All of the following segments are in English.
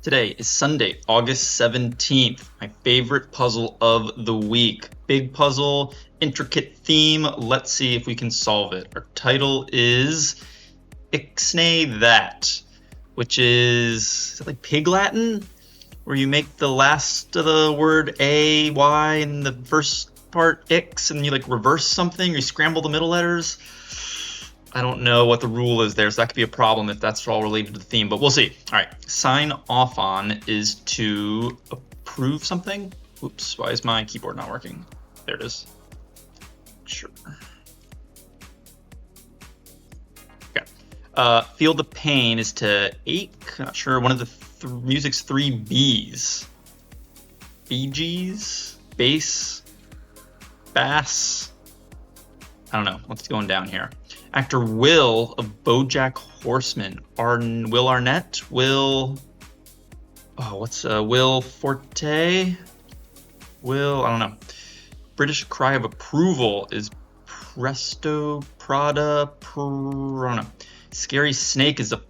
Today is Sunday, August 17th, my favorite puzzle of the week. Big puzzle, intricate theme. Let's see if we can solve it. Our title is Ixnay That, which is it like Pig Latin? Where you make the last of the word A, Y, and the first part X, and you like reverse something, or you scramble the middle letters. I don't know what the rule is there, so that could be a problem if that's all related to the theme, but we'll see. All right, sign off on is to approve something. Oops, why is my keyboard not working? There it is. Sure. Okay. Feel the pain is to ache. Not sure. One of the music's three B's. Bee Gees? Bass? Bass? I don't know. What's going down here? Actor Will of BoJack Horseman. Will Arnett? Will Forte? I don't know. British cry of approval is Presto, Prada, I don't know. Scary snake is a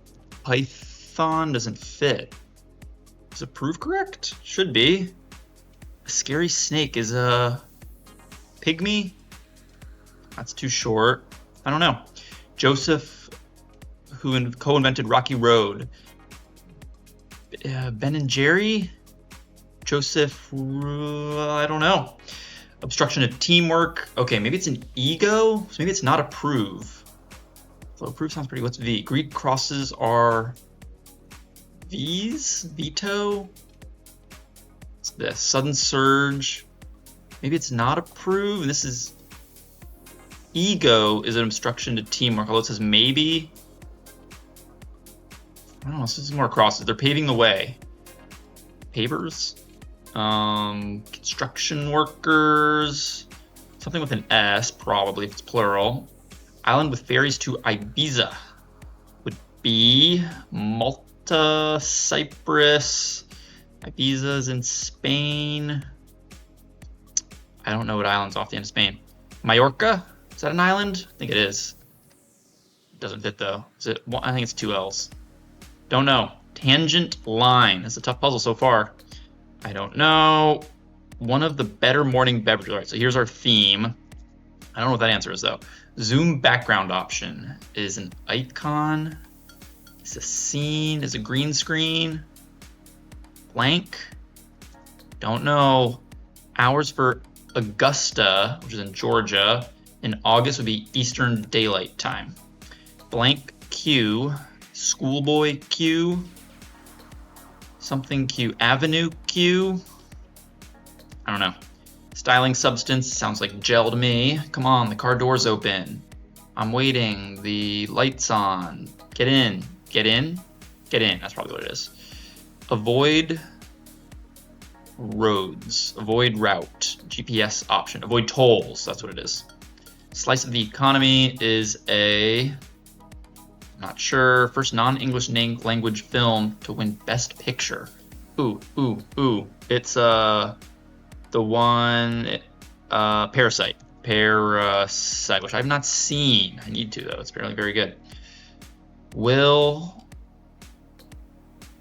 python, doesn't fit. Is approve correct? Should be. A scary snake is a pygmy? That's too short. I don't know. Joseph, who co-invented Rocky Road. Ben and Jerry? Joseph, I don't know. Obstruction of teamwork. Okay, maybe it's an ego. So maybe it's not approve. So approve sounds pretty. What's V? Greek crosses are V's? Veto? What's this? Sudden surge. Maybe it's not approve. This is ego is an obstruction to teamwork. Although it says maybe. I don't know. This is more crosses. They're paving the way. Pavers. Construction workers. Something with an S, probably, if it's plural. Island with ferries to Ibiza would be Malta, Cyprus. Ibiza's in Spain. I don't know what island's off the end of Spain. Majorca? Is that an island? I think it is. It doesn't fit though. Is it? I think it's two L's. Don't know. Tangent line. That's a tough puzzle so far. I don't know. One of the better morning beverages. All right, so here's our theme. I don't know what that answer is though. Zoom background option is an icon. It's a scene. Is a green screen. Blank. Don't know. Hours for Augusta, which is in Georgia. In August would be Eastern Daylight Time. Blank Q, schoolboy Q, something Q, avenue Q. I don't know. Styling substance sounds like gel to me. Come on, the car door's open. I'm waiting. The light's on. Get in. Get in? Get in. That's probably what it is. Avoid roads. Avoid route. GPS option. Avoid tolls. That's what it is. Slice of the economy is a, not sure, first non-English language film to win Best Picture. Ooh. It's the one, Parasite, which I've not seen. I need to though. It's apparently very good. Will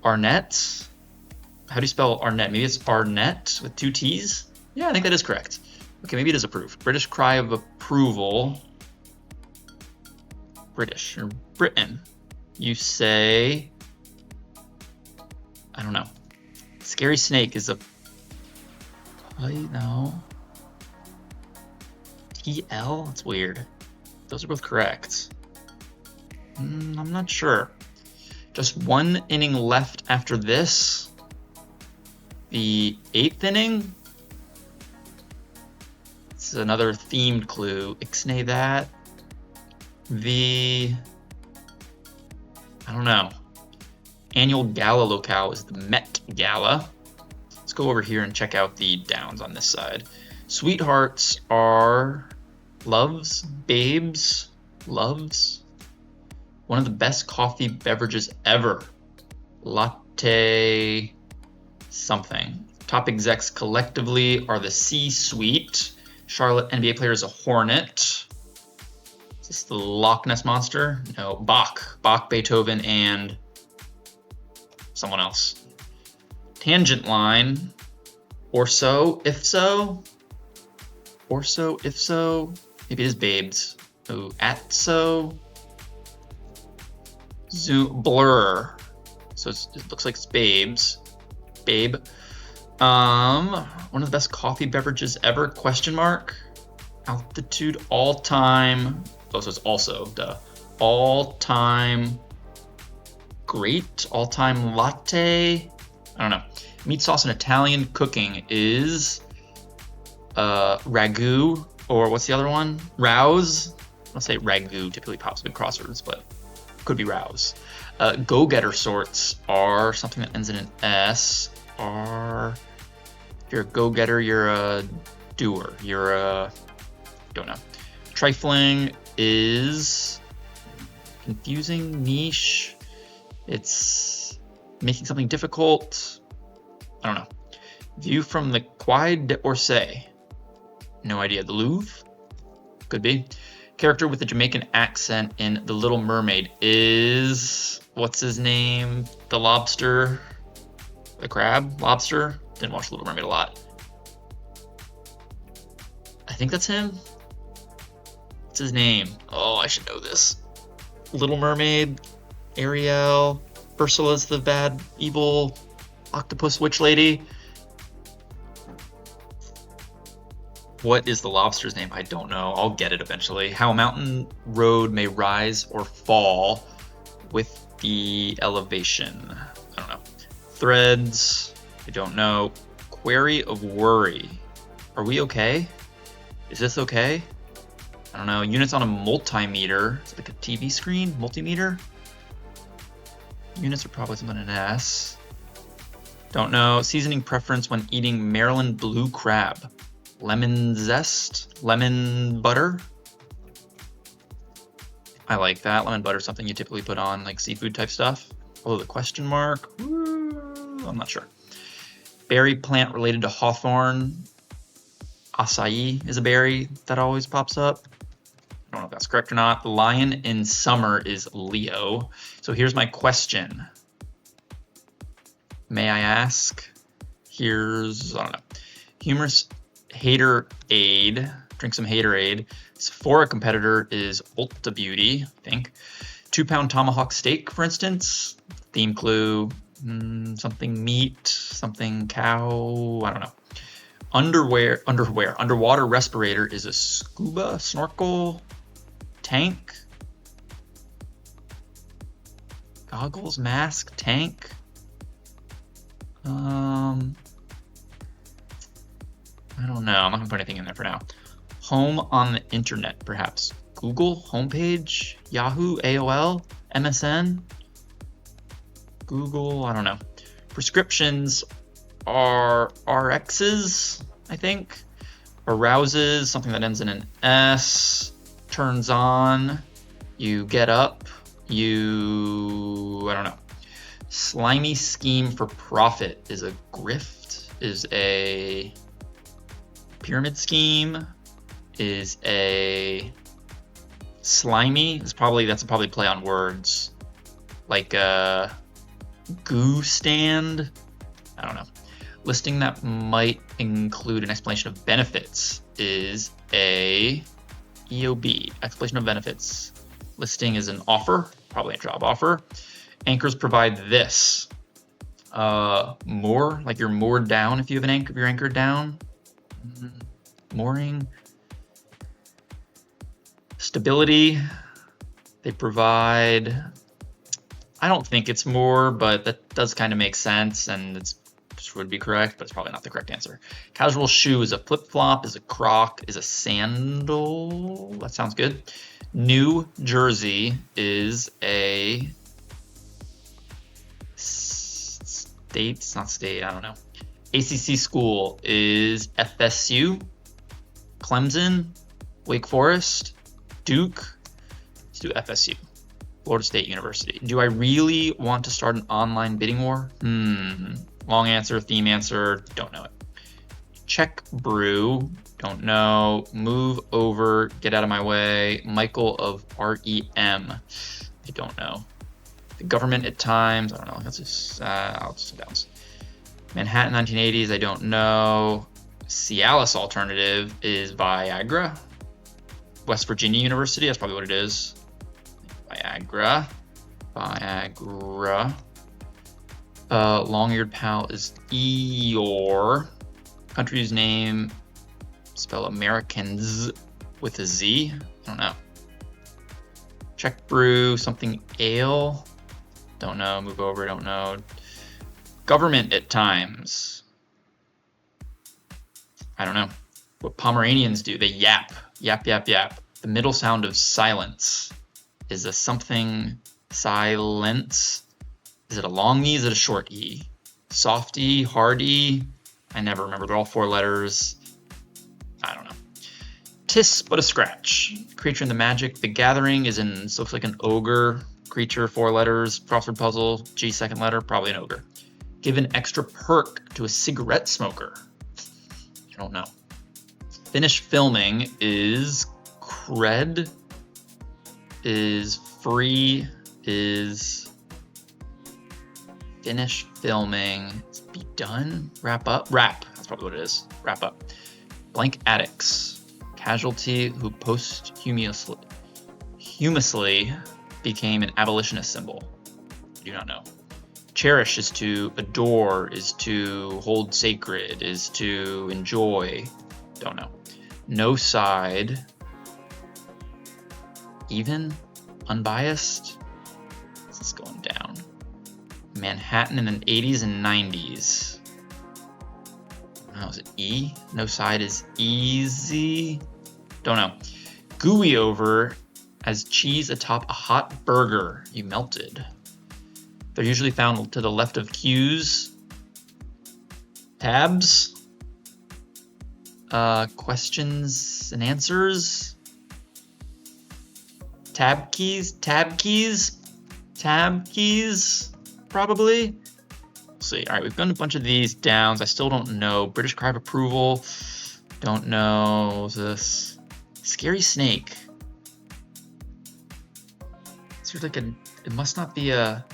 Arnett? How do you spell Arnett? Maybe it's Arnett with two T's? Yeah, I think that is correct. Okay, maybe it is approved. British cry of approval. British or Britain. You say, I don't know. Scary snake is a, no. TL? That's weird. Those are both correct. I'm not sure. Just one inning left after this. The 8th inning. This is another themed clue. Ixnay that. I don't know. Annual gala locale is the Met Gala. Let's go over here and check out the downs on this side. Sweethearts are loves, babes, loves. One of the best coffee beverages ever. Latte something. Top execs collectively are the C-suite. Charlotte NBA player is a Hornet. Is this the Loch Ness Monster? No, Bach, Beethoven, and someone else. Tangent line. Or so, if so. Or so, if so. Maybe it is babes. Oh, at so. Zoom, blur. So it looks like it's babes. Babe. One of the best coffee beverages ever, question mark. Altitude, all time. Oh, so it's also, duh. All time great, all time latte. I don't know. Meat sauce in Italian cooking is ragu, or what's the other one? Rouse. I'll say ragu typically pops up in crosswords, but could be rouse. Go-getter sorts are something that ends in an S. Are, if you're a go-getter, you're a doer. You're a, don't know. Trifling is confusing, niche. It's making something difficult. I don't know. View from the Quai d'Orsay. No idea. The Louvre? Could be. Character with a Jamaican accent in The Little Mermaid is, what's his name? The lobster? The crab? Lobster? Didn't watch Little Mermaid a lot. I think that's him. What's his name? Oh, I should know this. Little Mermaid, Ariel, Ursula's the bad, evil octopus witch lady. What is the lobster's name? I don't know. I'll get it eventually. How a mountain road may rise or fall with the elevation. I don't know. Threads. I don't know. Query of worry. Are we okay? Is this okay? I don't know. Units on a multimeter. It's like a TV screen. Multimeter. Units are probably something in S. Don't know. Seasoning preference when eating Maryland blue crab. Lemon zest, lemon butter. I like that. Lemon butter is something you typically put on like seafood type stuff. Although the question mark, I'm not sure. Berry plant related to hawthorn. Acai is a berry that always pops up. I don't know if that's correct or not. The lion in summer is Leo. So here's my question. May I ask? Here's, I don't know. Humorous hater aid. Drink some haterade. Sephora competitor is Ulta Beauty, I think. 2-pound tomahawk steak, for instance. Theme clue. Something meat, something cow. I don't know. Underwater respirator is a scuba, snorkel, tank. Goggles, mask, tank. I don't know. I'm not gonna put anything in there for now. Home on the internet, perhaps. Google, homepage, Yahoo, AOL, MSN. Google, I don't know. Prescriptions are RXs, I think. Arouses, something that ends in an S. Turns on. You get up. I don't know. Slimy scheme for profit is a grift, is a pyramid scheme, is a slimy. That's probably play on words. Like a goo stand. I don't know. Listing that might include an explanation of benefits is a EOB, explanation of benefits. Listing is an offer, probably a job offer. Anchors provide this. Moor, like you're moored down if you have an anchor, if you're anchored down. Mooring. Stability. They provide, I don't think it's more, but that does kind of make sense, and it's would be correct, but it's probably not the correct answer. Casual shoe is a flip-flop, is a croc, is a sandal. That sounds good. New Jersey is a state, it's not state, I don't know. ACC school is FSU, Clemson, Wake Forest, Duke. Let's do FSU. Florida State University. Do I really want to start an online bidding war? Long answer, theme answer, don't know it. Check brew, don't know. Move over, get out of my way. Michael of REM, I don't know. The government at times, I don't know. That's just, I'll just bounce. Manhattan 1980s, I don't know. Cialis alternative is Viagra. West Virginia University, that's probably what it is. Viagra. Long-eared pal is Eeyore. Country's name, spell Americans with a Z. I don't know. Czech brew, something ale. Don't know. Move over, don't know. Government at times. I don't know. What Pomeranians do, they yap. Yap, yap, yap. The middle sound of silence is a something silence. Is it a long E? Is it a short E? Soft E, hard E? I never remember. They're all 4 letters. I don't know. Tis but a scratch. Creature in the Magic. The Gathering is in, this looks like an ogre. Creature, 4 letters. Crossword puzzle, G second letter, probably an ogre. Give an extra perk to a cigarette smoker. I don't know. Finish filming is cred, is free, is finish filming, is be done, wrap up, wrap, that's probably what it is, wrap up. Blank addicts, casualty who posthumously became an abolitionist symbol. I do not know. Cherish is to adore, is to hold sacred, is to enjoy. Don't know. No side. Even? Unbiased? This is going down. Manhattan in the 80s and 90s. Oh, is it E? No side is easy. Don't know. Gooey over as cheese atop a hot burger you melted. They're usually found to the left of cues. Tabs. Questions and answers. Tab keys, probably. We'll see. All right, we've done a bunch of these downs. I still don't know. British cry of approval. Don't know this. Scary snake. Seems like it must not be a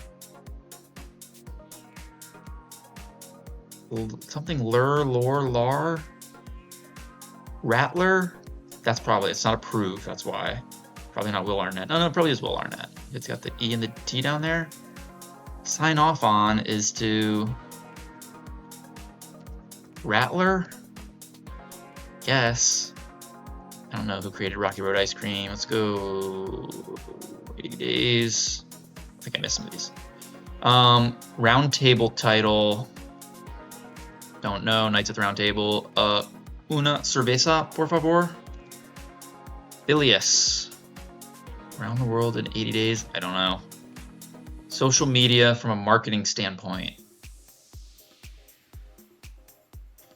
something lore. Rattler? That's probably, it's not approved, that's why. Probably not Will Arnett. No, it probably is Will Arnett. It's got the E and the T down there. Sign off on is to Rattler? Guess. I don't know who created Rocky Road Ice Cream. Let's go 80 days. I think I missed some of these. Round table title. Don't know. Knights at the Round Table. Una cerveza, por favor. Bilious. Around the world in 80 days. I don't know. Social media from a marketing standpoint.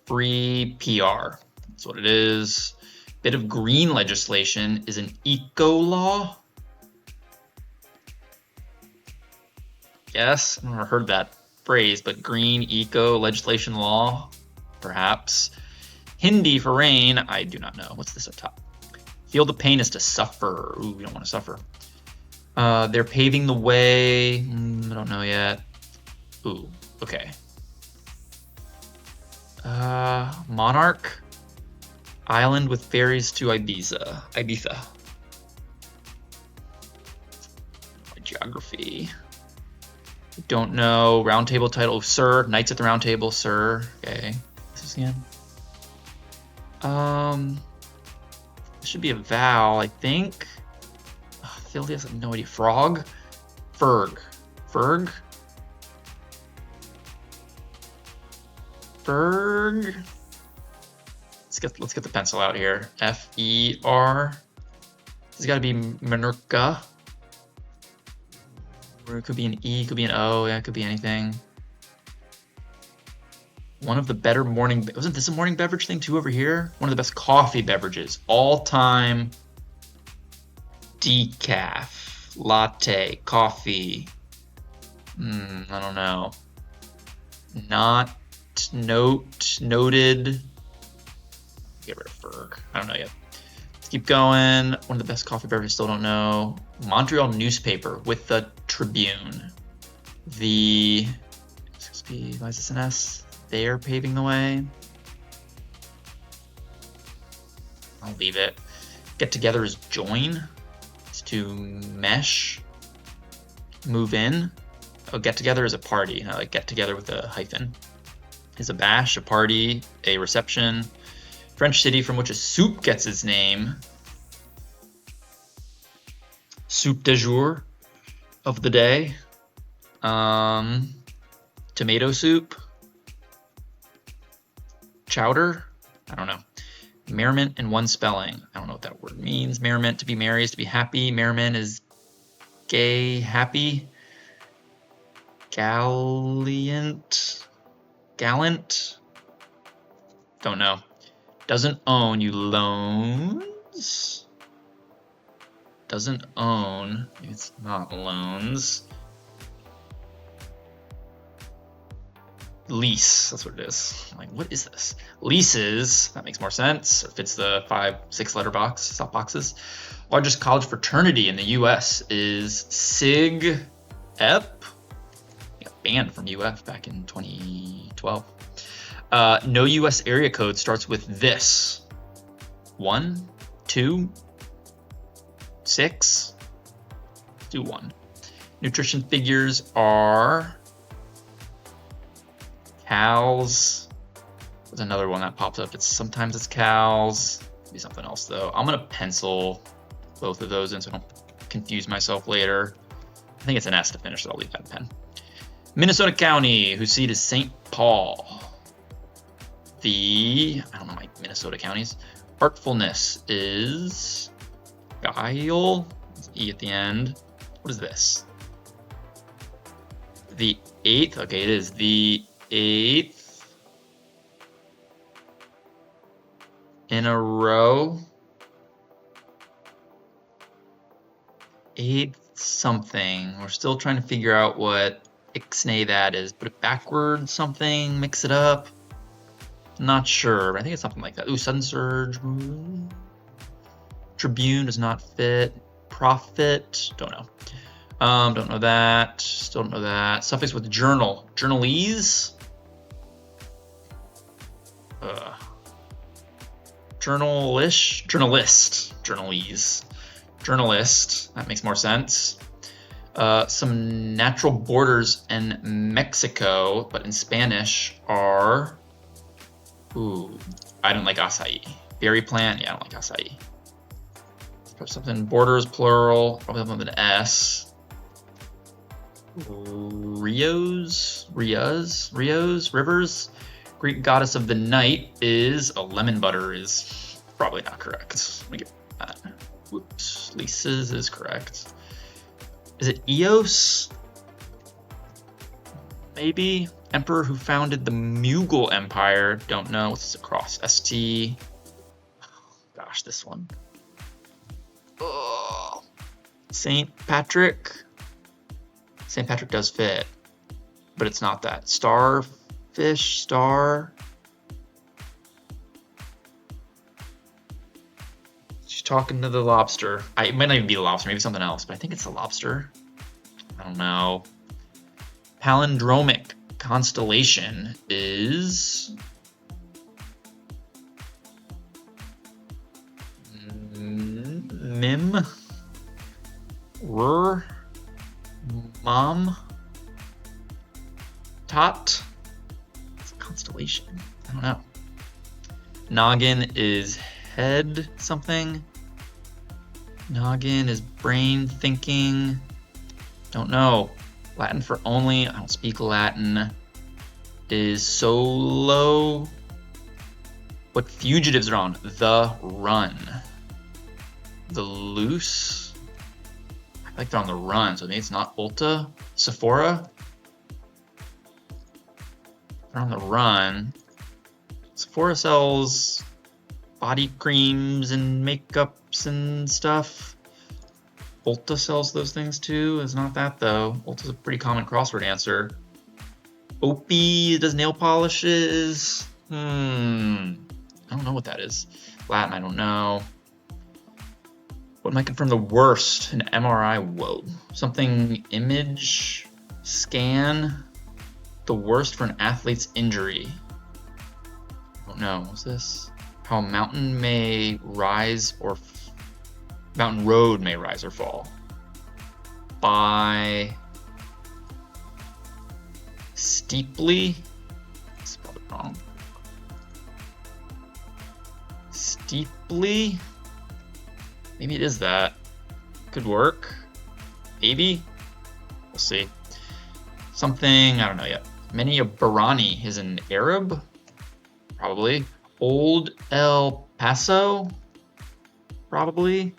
Free PR. That's what it is. Bit of green legislation is an eco law. Yes, I've never heard that phrase, but green eco legislation law, perhaps. Hindi for rain, I do not know. What's this up top? Feel the pain is to suffer. Ooh, we don't want to suffer. They're paving the way. I don't know yet. Ooh, okay. Monarch. Island with ferries to Ibiza. Geography. Don't know. Round table title, Sir. Knights at the Round Table, Sir. Okay. This is again. This should be a vowel, I think. Oh, Philly has no idea. Frog. Ferg. Let's get the pencil out here. F-E-R. This has got to be Minorca. Or it could be an E, could be an O, yeah, it could be anything. One of the better morning, wasn't this a morning beverage thing too over here? One of the best coffee beverages, all time. Decaf, latte, coffee. I don't know. Not, noted. Get rid of Ferg. I don't know yet. Let's keep going. One of the best coffee beverages, still don't know. Montreal newspaper with the Tribune. Why is this an S? they're paving the way. I'll leave it. Get together is join. It's to mesh. Move in. Oh, get together is a party. I like get together with a hyphen. Is a bash, a party, a reception. French city from which a soup gets its name. Soup du jour of the day. Tomato soup. Chowder. I don't know. Merriment in one spelling. I don't know what that word means. Merriment, to be merry is to be happy. Merriment is gay, happy. Gallant. Don't know. Doesn't own, you loans. Doesn't own. It's not loans. Lease, that's what it is. I'm like, what is this? Leases, that makes more sense. It fits the 5-6 letter box, stop boxes. Largest college fraternity in the US is Sig Ep. Got banned from UF back in 2012. No US area code starts with this. 1, 2, 6. Do 1. Nutrition figures are cows. There's another one that pops up. Sometimes it's cows. Maybe something else though. I'm gonna pencil both of those in so I don't confuse myself later. I think it's an S to finish, so I'll leave that in pen. Minnesota County, whose seat is St. Paul. I don't know my Minnesota counties. Artfulness is guile. There's E at the end. What is this? The 8th. Okay, it is the 8th in a row. 8th something. We're still trying to figure out what ixnay that is. Put it backwards, something, mix it up. Not sure, but I think it's something like that. Ooh, sudden surge. Tribune does not fit. Profit, don't know. Don't know that. Still don't know that. Suffix with journal. Journalese. Journalish. Journalist. Journalese. Journalist. That makes more sense. Some natural borders in Mexico, but in Spanish are. Ooh, I don't like acai. Berry plant, yeah, I don't like acai. Something borders, plural, probably with an S. Rivers. Greek goddess of the night is a lemon butter is probably not correct. Let me get that. Whoops, Lisa's is correct. Is it Eos? Maybe. Emperor who founded the Mughal Empire. Don't know. What's this across? ST. Oh, gosh, this one. Oh. St. Patrick. St. Patrick does fit, but it's not that. Starfish, star. She's talking to the lobster. It might not even be the lobster, maybe something else, but I think it's the lobster. I don't know. Palindromic constellation is Mim, Rur, Mom, Tot. It's a constellation. I don't know. Noggin is head something. Noggin is brain thinking. Don't know. Latin for only. I don't speak Latin. Is solo. What fugitives are on? The run. The loose. I feel like they're on the run, so maybe it's not Ulta. Sephora. They're on the run. Sephora sells body creams and makeups and stuff. Ulta sells those things too. It's not that though. Ulta's a pretty common crossword answer. Opie does nail polishes. I don't know what that is. Latin, I don't know. What might confirm the worst? An MRI, whoa. Something image, scan. the worst for an athlete's injury? I don't know. What's this? How a mountain may rise or mountain road may rise or fall. By steeply. That's probably wrong. Steeply. Maybe it is that. Could work. Maybe. We'll see. Something, I don't know yet. Many a Barani is an Arab? Probably. Old El Paso? Probably.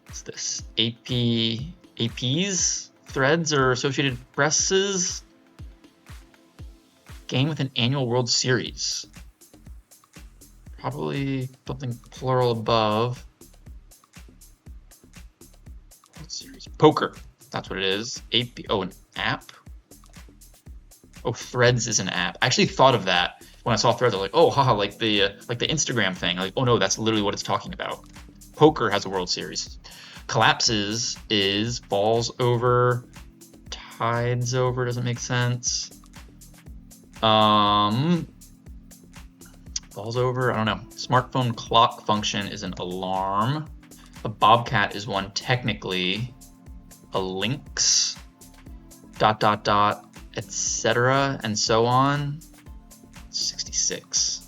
What's this? APs? Threads or Associated Presses? Game with an annual World Series. Probably something plural above. World Series. Poker. That's what it is. Oh, an app? Oh, Threads is an app. I actually thought of that when I saw Threads. I was like, oh, haha, like the Instagram thing. Like, oh no, that's literally what it's talking about. Poker has a World Series. Collapses is falls over, tides over. Doesn't make sense. Falls over. I don't know. Smartphone clock function is an alarm. A bobcat is one technically. A lynx. ... etc. and so on. 66.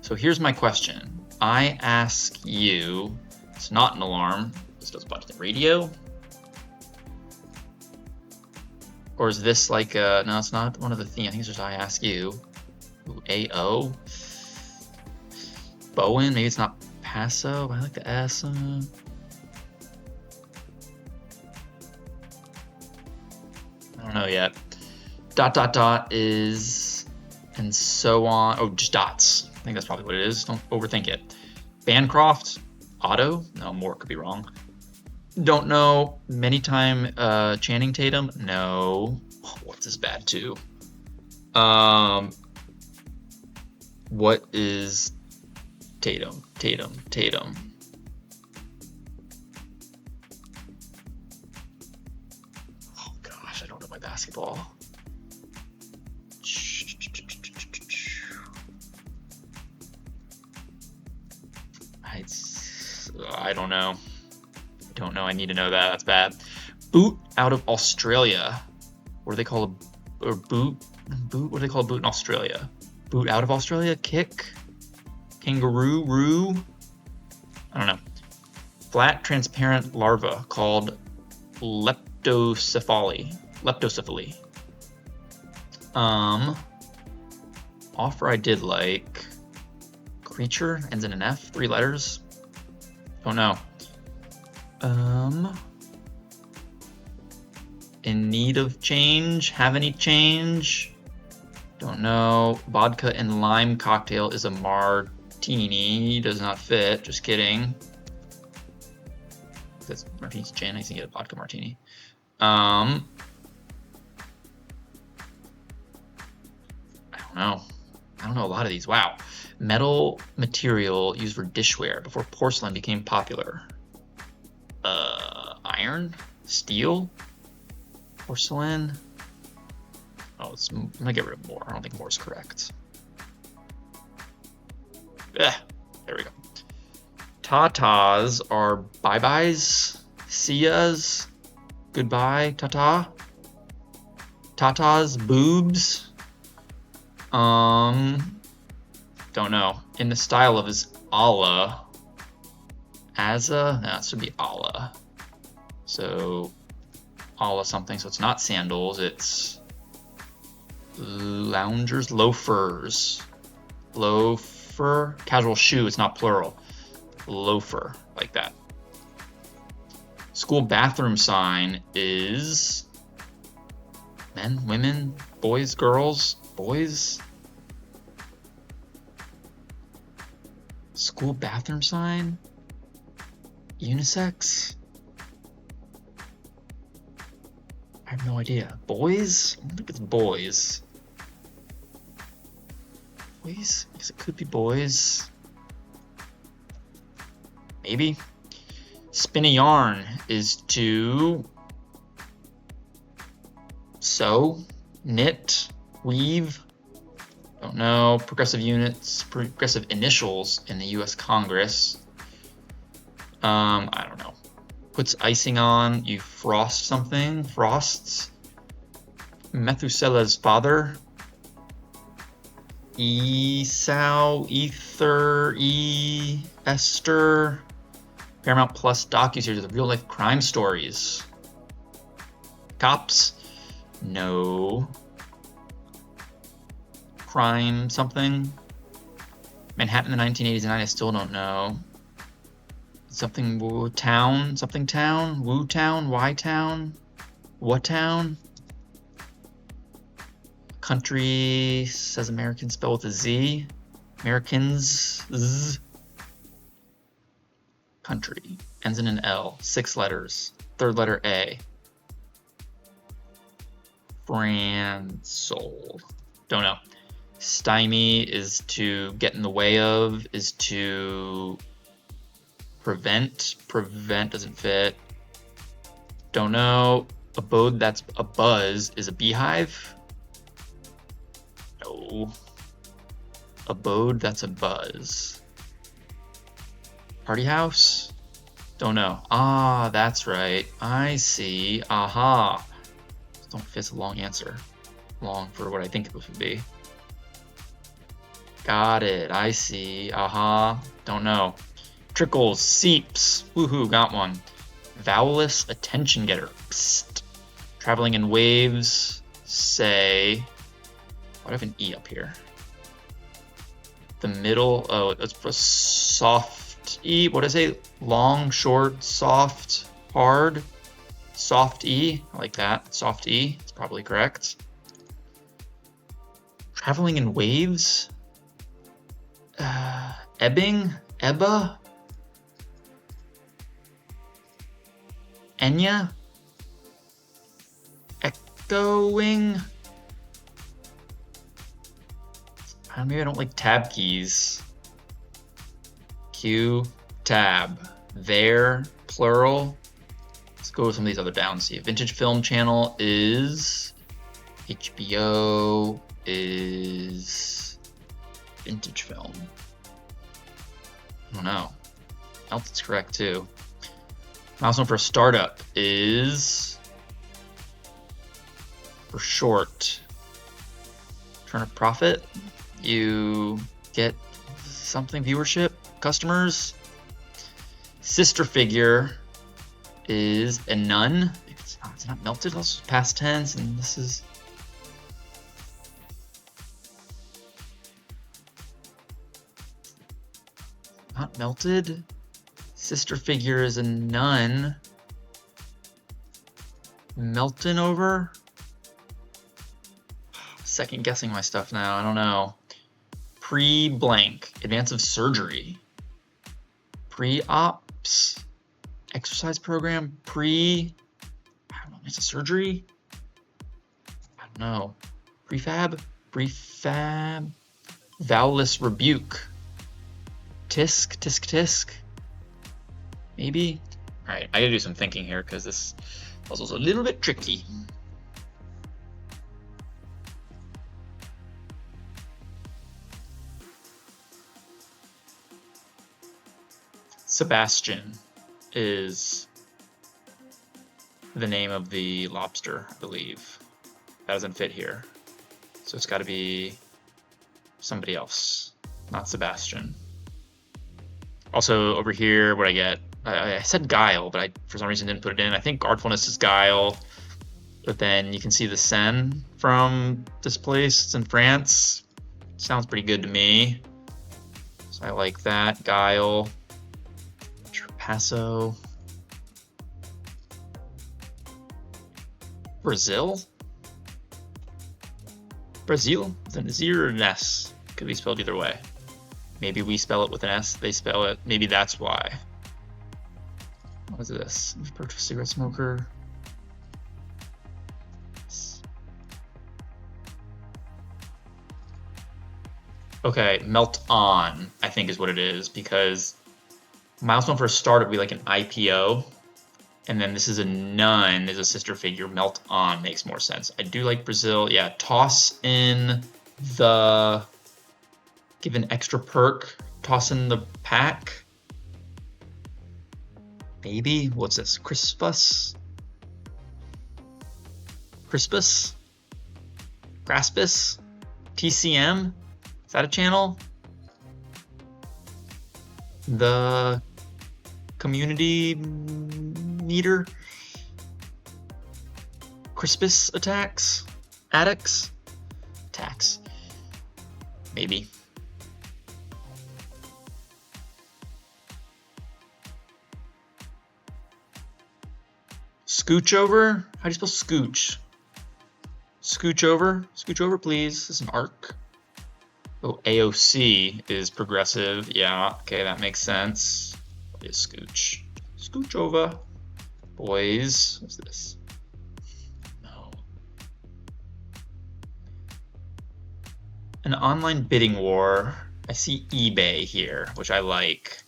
So here's my question. I ask you, it's not an alarm. This does a bunch of radio. Or is this like a, no, it's not one of the themes. I think it's just I ask you. Ooh, AO. Bowen, maybe it's not Paso. I like the S. I don't know yet. ... is, and so on. Oh, just dots. I think that's probably what it is. Don't overthink it. Bancroft, Otto. No, more could be wrong. Don't know. Many time Channing Tatum. No. What's this bad too? What is Tatum? Oh gosh, I don't know my basketball. I don't know. I need to know that. That's bad. Boot out of Australia. What do they call a boot? Boot? What do they call a boot in Australia? Boot out of Australia? Kick? Kangaroo? Roo? I don't know. Flat, transparent larva called leptocephaly. Offer I did like. Creature ends in an F. 3 letters. Don't know. In need of change? Have any change? Don't know. Vodka and lime cocktail is a martini. Does not fit. Just kidding. That's martini's gin. I can get a vodka martini. I don't know. I don't know a lot of these. Wow. Metal material used for dishware before porcelain became popular. Iron? Steel? Porcelain? Oh, I'm gonna get rid of more. I don't think more is correct. There we go. Tatas are bye-byes, see-yas, goodbye, ta-ta. Tatas, boobs. Don't know. In the style of his Allah. Azza? No, this would be Allah. So, Allah something. So it's not sandals, it's loungers, loafers. Loafer? Casual shoe, it's not plural. Loafer, like that. School bathroom sign is men, women, boys, girls, boys. School bathroom sign? Unisex? I have no idea. Boys? I don't think it's boys. Boys? I guess it could be boys. Maybe. Spin a yarn is to Sew, knit, weave. Don't know. Progressive units, progressive initials in the U.S. Congress. I don't know. Puts icing on, you frost something, frosts. Methuselah's father. Esau, Ether, Esther. Paramount Plus docuseries of real-life crime stories. Cops? No. Crime something? Manhattan in the 1980s, I still don't know. Something Woo Town? Something Town? Woo Town? Y Town? What Town? Country says American spelled with a Z. Americans. Z. Country. Ends in an L. 6 letters. Third letter A. Fransol. Don't know. Stymie is to get in the way of, is to prevent. Prevent doesn't fit. Don't know. Abode, that's a buzz, is a beehive. No. Abode, that's a buzz. Party house? Don't know. Ah, that's right. I see. Aha. Don't fit, it's a long answer. Long for what I think it would be. Got it. I see. Aha. Don't know. Trickles, seeps. Woohoo, got one. Vowelless attention getter. Psst. Traveling in waves. Say. What, I have an E up here? The middle. Oh, it's for soft E. What is it? Long, short, soft, hard. Soft E. I like that. Soft E. It's probably correct. Traveling in waves. Ebbing. Ebba. Enya. Echoing. Maybe I don't like tab keys. Q, tab, there, plural. Let's go with some of these other downs. See, Vintage Film Channel is HBO is Vintage Film. I don't know. Elton's correct too. Milestone for a startup is for short. Turn a profit. You get something viewership, customers. Sister figure is a nun. It's not melted. Also past tense, and this is not melted. Sister figure is a nun. Melting over. Second guessing my stuff now. I don't know. Pre-blank. Advance of surgery. Pre-ops. Exercise program. I don't know. It's a surgery? I don't know. Prefab. Prefab. Vowelless rebuke. Tisk. Tisk. Tisk. Maybe. All right. I gotta do some thinking here because this puzzle's a little bit tricky. Sebastian is the name of the lobster, I believe. That doesn't fit here. So it's got to be somebody else, not Sebastian. Also, over here, what I get, I said guile, but I, for some reason, didn't put it in. I think artfulness is guile, but then you can see the Seine from this place. It's in France. Sounds pretty good to me. So I like that. Guile. Paso. Brazil? Brazil? With an Z or an S? Could be spelled either way. Maybe we spell it with an S, they spell it. Maybe that's why. What is this? Purchase cigarette smoker. Okay, melt on, I think is what it is, because milestone for a startup would be like an IPO, And then this is a nun, is a sister figure. Melt on makes more sense. I do like Brazil. Yeah, toss in the, give an extra perk, toss in the pack. Maybe, what's this? Crispus? Crispus? Graspus? TCM? Is that a channel? The community meter? Crispus attacks? Attacks? Attacks. Maybe. Scooch over? How do you spell scooch? Scooch over? Scooch over, please. This is an arc. Oh, AOC is progressive. Yeah, okay, that makes sense. Probably a scooch. Scooch over. Boys. What's this? No. An online bidding war. I see eBay here, which I like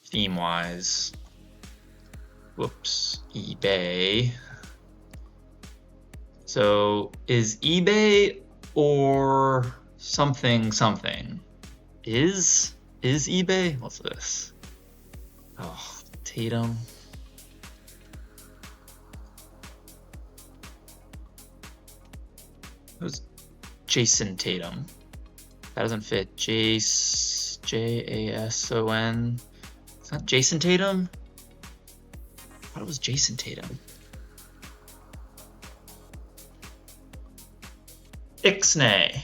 theme-wise. Whoops, eBay. So is eBay or something something? Is eBay? What's this? Oh, Tatum. Who's Jason Tatum? That doesn't fit. Jason. It's not Jason Tatum? I thought it was Jason Tatum. Ixnay.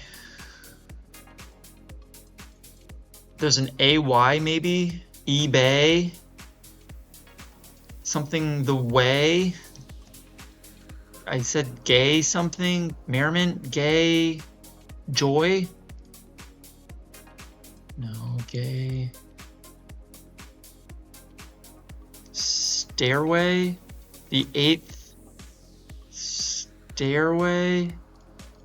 There's an AY maybe? eBay? Something the way? I said gay something? Merriment? Gay? Joy? No, gay. Stairway? The 8th stairway?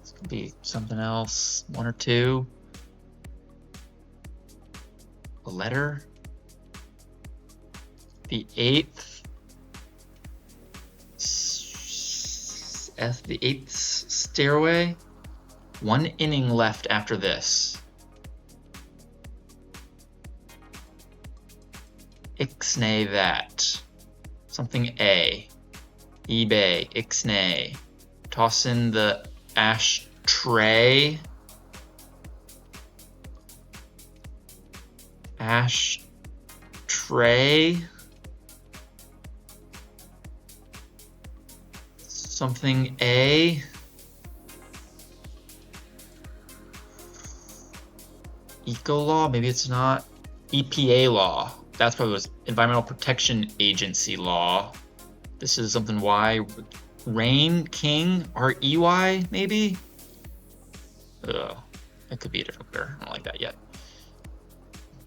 This could be something else. 1 or 2. A letter? The 8th. The 8th stairway. 1 inning left after this. Ixnay that. Something A. eBay. Ixnay. Toss in the ashtray. Ashtray. Something A. Eco law? Maybe it's not. EPA law. That's probably was Environmental Protection Agency law. This is something Y. Rain King? REY maybe? Ugh. That could be a different letter. I don't like that yet.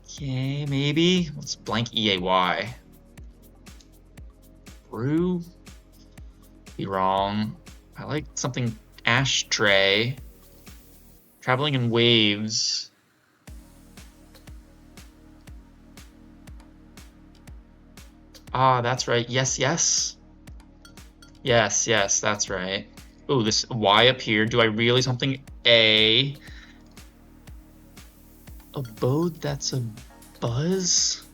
Okay, maybe. What's blank EAY? Brew? Be wrong. I like something ashtray. Traveling in waves. Ah, that's right. Yes, yes. Yes, yes, that's right. Oh, this Y up here. Do I really something A? Abode, that's a buzz?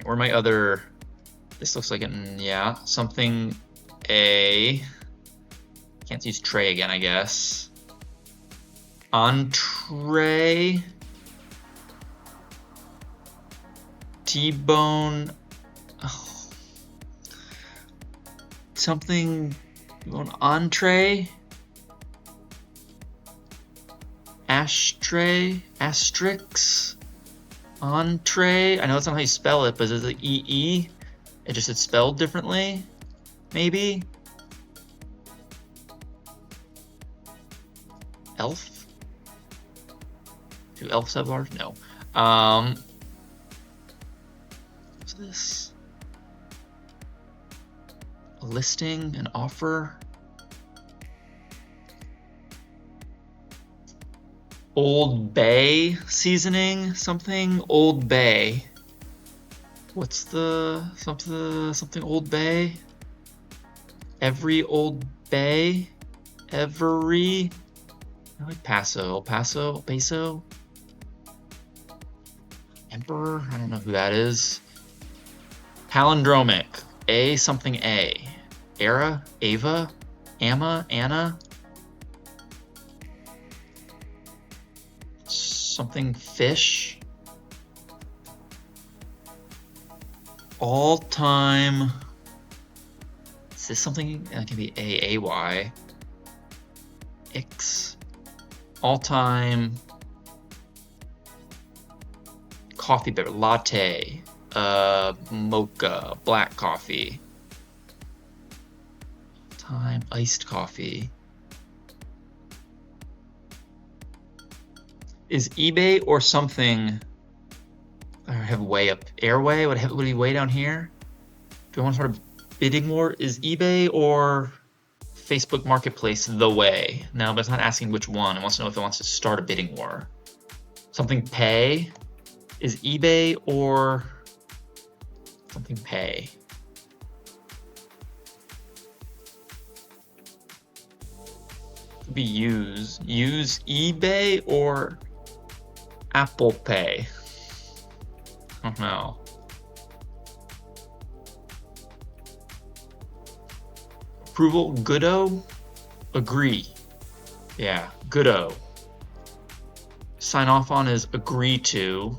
Where are my other... This looks like an, yeah, something A. Can't use tray again, I guess. Entree. T-bone. Oh. Something, entree. Ashtray. Asterix. Entree. I know that's not how you spell it, but is it EE? It just it's spelled differently, maybe. Elf? Do elves have large? No. What's this? A listing, an offer. Old Bay seasoning, something. Old Bay. What's the something Old Bay? Every Old Bay? Every, I like Paso, Peso? Emperor? I don't know who that is. Palindromic. A something A. Era? Ava? Amma? Anna? Something fish? All time. Is this something that can be A-A-Y? X. All time. Coffee beverage. Latte. Mocha. Black coffee. Time. Iced coffee. Is eBay or something? I have way up. Airway? Would it be way down here? Do I want to start a bidding war? Is eBay or Facebook Marketplace the way? No, but it's not asking which one. It wants to know if it wants to start a bidding war. Something pay? Is eBay or something pay? Could be use eBay or Apple Pay. I don't know. Approval, goodo, agree. Yeah, goodo. Sign off on is agree to.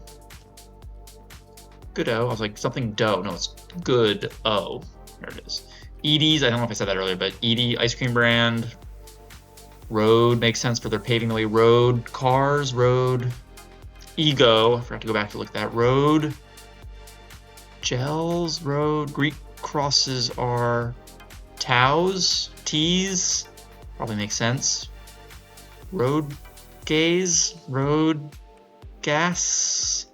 Goodo, I was like something dough. No, it's good. Oh, there it is. Edie's, I don't know if I said that earlier, but Edie ice cream brand. Road makes sense for their paving the way. Road cars, road. Ego, I forgot to go back to look at that. Road. Gels, road. Greek crosses are Taus, T's, probably makes sense. Road gaze, road gas.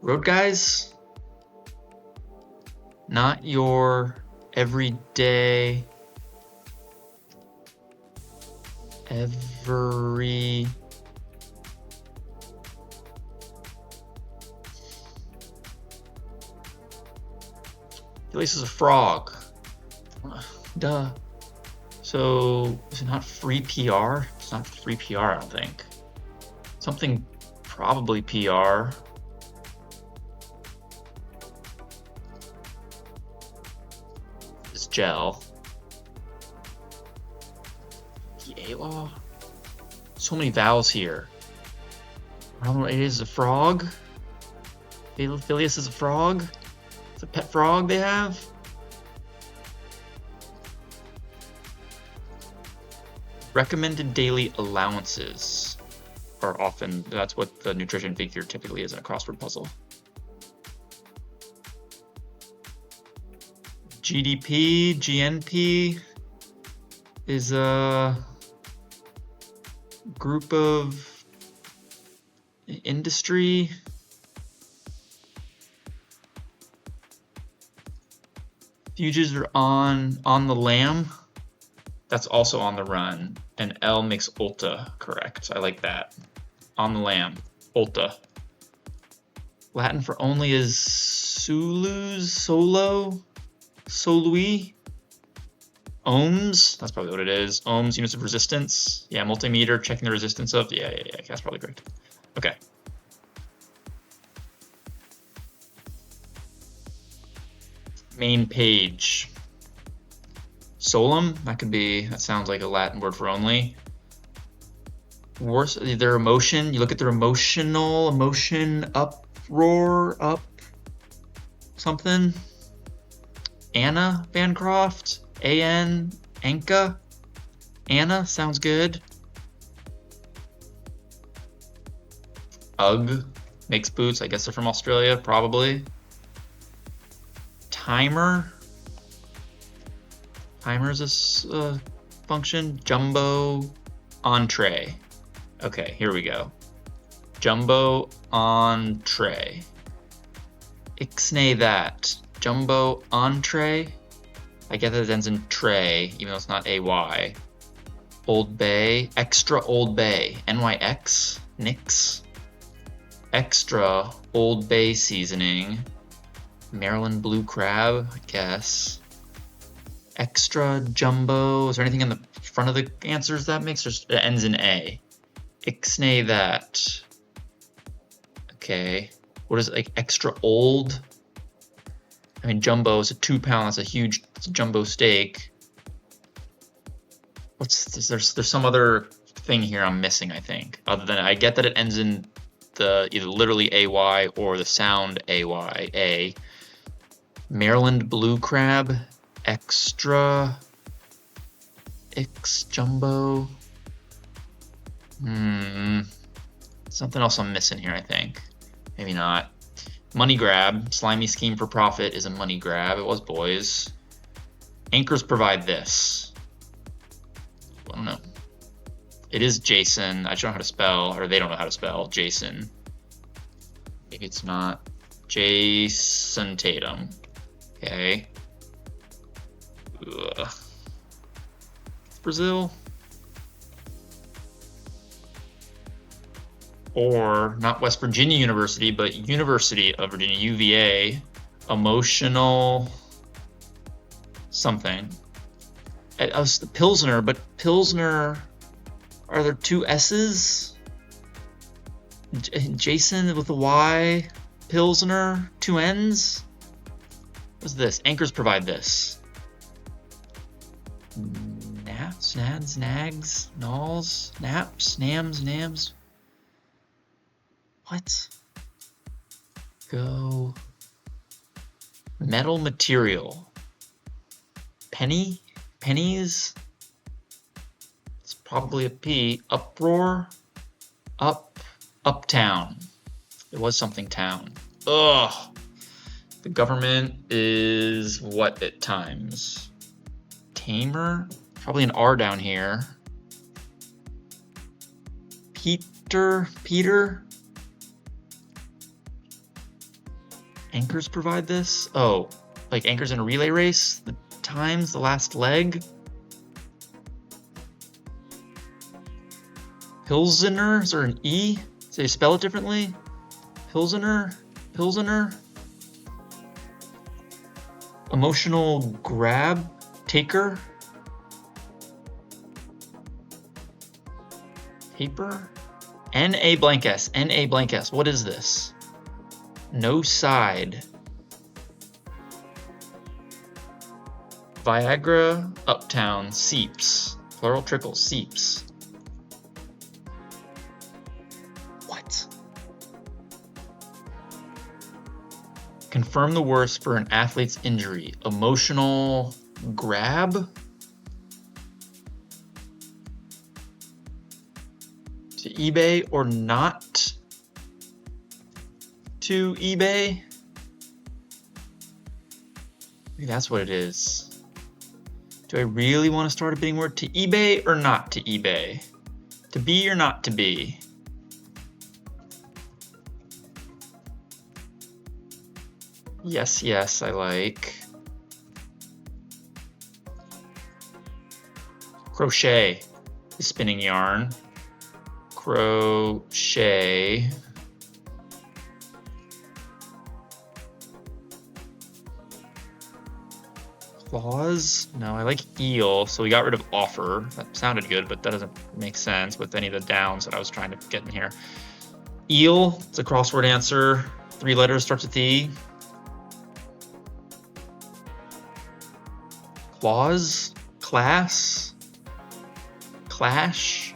Road guys? Not your everyday, every. This is a frog. Duh. So, is it not free PR? It's not free PR, I don't think. Something probably PR. This gel. The A-Law? So many vowels here. I don't know what it is. A frog? Phileas is a frog? It's a pet frog they have? Recommended daily allowances are often, that's what the nutrition figure typically is in a crossword puzzle. GDP, GNP is a group of industry. Fuges are on the lamb. That's also on the run. And L makes ulta correct. I like that. On the lamb. Ulta. Latin for only is sulus, solo, solui. Ohms. That's probably what it is. Ohms, units of resistance. Yeah, multimeter, checking the resistance of. Yeah. That's probably correct. Okay. Main page. Solum, that sounds like a Latin word for only. Worse, their emotion, you look at their emotion, uproar, up, something. Anna Bancroft, A-N, Anka. Anna, sounds good. UGG, makes boots, I guess they're from Australia, probably. Timer. Timer is a function. Jumbo entree. Okay, here we go. Jumbo entree. Ixnay that. Jumbo entree. I get that it ends in tray, even though it's not AY. Old Bay. Extra Old Bay. NYX. Nix. extra Old Bay seasoning. Maryland blue crab, I guess. Extra jumbo. Is there anything in the front of the answers that makes? It ends in A. Ixnay that. Okay. What is it, like extra old? I mean, jumbo is a 2 pound. That's a huge jumbo steak. What's this? There's some other thing here I'm missing, I think. Other than I get that it ends in the either literally AY or the sound AY. A. Maryland blue crab, extra, X jumbo. Something else I'm missing here, I think. Maybe not. Money grab, slimy scheme for profit is a money grab. It was boys. Anchors provide this. I don't know. It is Jason. I don't know how to spell, or they don't know how to spell Jason. Maybe it's not. Jason Tatum. Okay. Ugh. Brazil. Or not West Virginia University, but University of Virginia, UVA. Emotional something. I was the Pilsner, but Pilsner, are there 2 S's? Jason with a Y. Pilsner, 2 N's. What's this? Anchors provide this. Naps, nads, nags, nalls, naps, nams, nams. What? Go. Metal material. Penny? Pennies? It's probably a P. Uproar? Uptown. It was something town. Ugh. The government is what at times? Tamer? Probably an R down here. Peter? Anchors provide this? Oh, like anchors in a relay race? The times, the last leg? Pilsener? Is there an E? Do they spell it differently? Pilsener? Emotional grab? Taker? Paper? N-A blank S. N-A blank S. What is this? No side. Viagra, uptown, seeps. Plural trickle, seeps. What? Confirm the worst for an athlete's injury. Emotional grab? To eBay or not to eBay? Maybe that's what it is. Do I really want to start a bidding word? To eBay or not to eBay? To be or not to be? Yes, yes, I like. Crochet is spinning yarn. Crochet. Claws? No, I like eel, so we got rid of offer. That sounded good, but that doesn't make sense with any of the downs that I was trying to get in here. Eel, it's a crossword answer. 3 letters, starts with E. Claws? Class? Clash?